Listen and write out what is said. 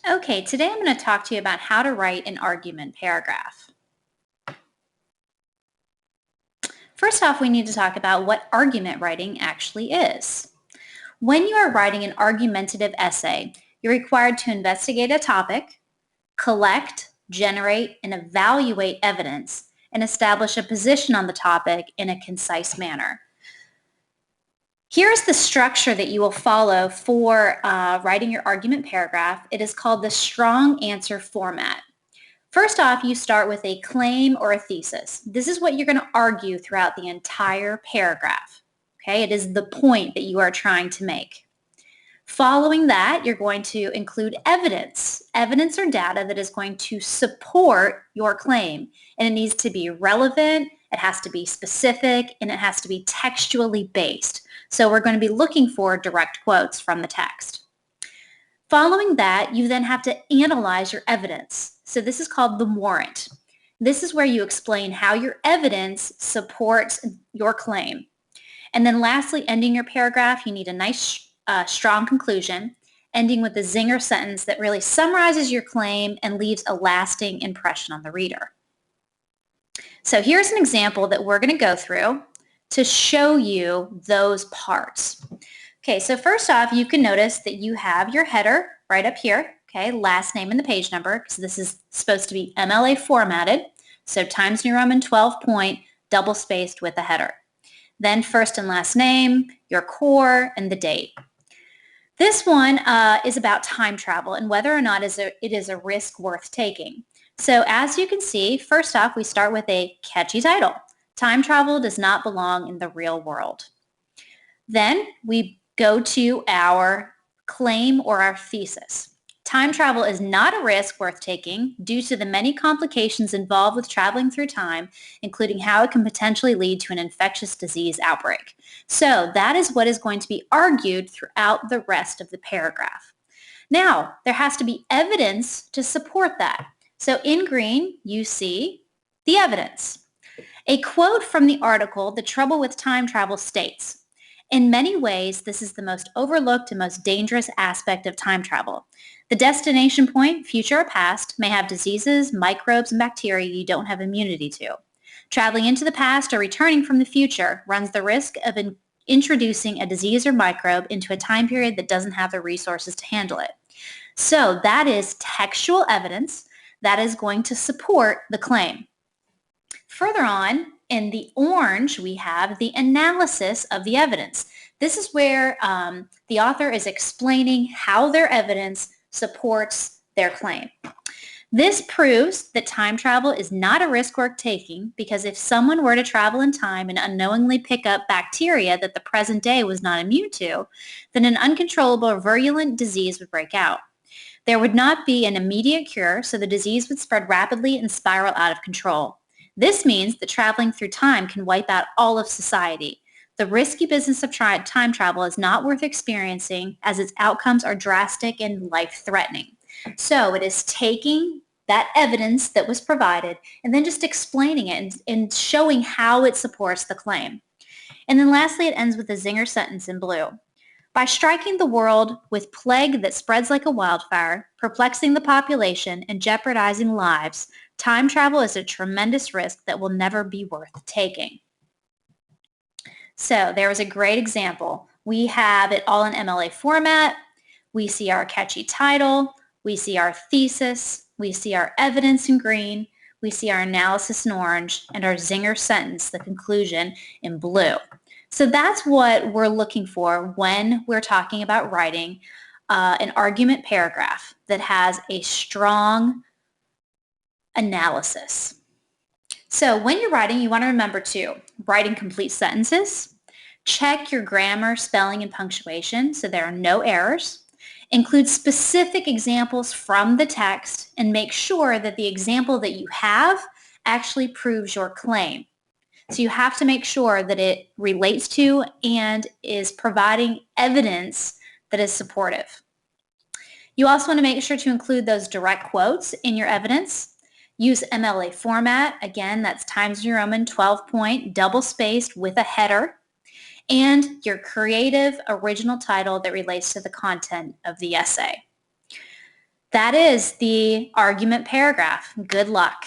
Okay, today I'm going to talk to you about how to write an argument paragraph. First off, we need to talk about what argument writing actually is. When you are writing an argumentative essay, you're required to investigate a topic, collect, generate, and evaluate evidence, and establish a position on the topic in a concise manner. Here's the structure that you will follow for writing your argument paragraph. It is called the strong answer format. First off, you start with a claim or a thesis. This is what you're going to argue throughout the entire paragraph. Okay, it is the point that you are trying to make. Following that, you're going to include evidence or data that is going to support your claim. And it needs to be relevant, it has to be specific, and it has to be textually based. So we're going to be looking for direct quotes from the text. Following that, you then have to analyze your evidence. So this is called the warrant. This is where you explain how your evidence supports your claim. And then lastly, ending your paragraph, you need a nice, strong conclusion, ending with a zinger sentence that really summarizes your claim and leaves a lasting impression on the reader. So here's an example that we're going to go through to show you those parts. Okay, so first off, you can notice that you have your header right up here, okay, last name and the page number, because this is supposed to be MLA formatted, so Times New Roman 12 point, double spaced with a header. Then first and last name, your core, and the date. This one is about time travel and whether or not it is a risk worth taking. So as you can see, first off, we start with a catchy title. Time travel does not belong in the real world. Then we go to our claim or our thesis. Time travel is not a risk worth taking due to the many complications involved with traveling through time, including how it can potentially lead to an infectious disease outbreak. So that is what is going to be argued throughout the rest of the paragraph. Now, there has to be evidence to support that. So in green, you see the evidence. A quote from the article, The Trouble with Time Travel, states, "In many ways, this is the most overlooked and most dangerous aspect of time travel. The destination point, future or past, may have diseases, microbes, and bacteria you don't have immunity to. Traveling into the past or returning from the future runs the risk of introducing a disease or microbe into a time period that doesn't have the resources to handle it." So that is textual evidence that is going to support the claim. Further on, in the orange, we have the analysis of the evidence. This is where the author is explaining how their evidence supports their claim. This proves that time travel is not a risk worth taking because if someone were to travel in time and unknowingly pick up bacteria that the present day was not immune to, then an uncontrollable or virulent disease would break out. There would not be an immediate cure, so the disease would spread rapidly and spiral out of control. This means that traveling through time can wipe out all of society. The risky business of time travel is not worth experiencing as its outcomes are drastic and life-threatening. So it is taking that evidence that was provided and then just explaining it and showing how it supports the claim. And then lastly, it ends with a zinger sentence in blue. By striking the world with plague that spreads like a wildfire, perplexing the population and jeopardizing lives, time travel is a tremendous risk that will never be worth taking. So there was a great example. We have it all in MLA format. We see our catchy title. We see our thesis. We see our evidence in green. We see our analysis in orange and our zinger sentence, the conclusion, in blue. So that's what we're looking for when we're talking about writing an argument paragraph that has a strong analysis. So when you're writing, you want to remember to write in complete sentences, check your grammar, spelling, and punctuation so there are no errors, include specific examples from the text, and make sure that the example that you have actually proves your claim. So you have to make sure that it relates to and is providing evidence that is supportive. You also want to make sure to include those direct quotes in your evidence. Use MLA format. Again, that's Times New Roman 12 point, double spaced with a header. And your creative original title that relates to the content of the essay. That is the argument paragraph. Good luck.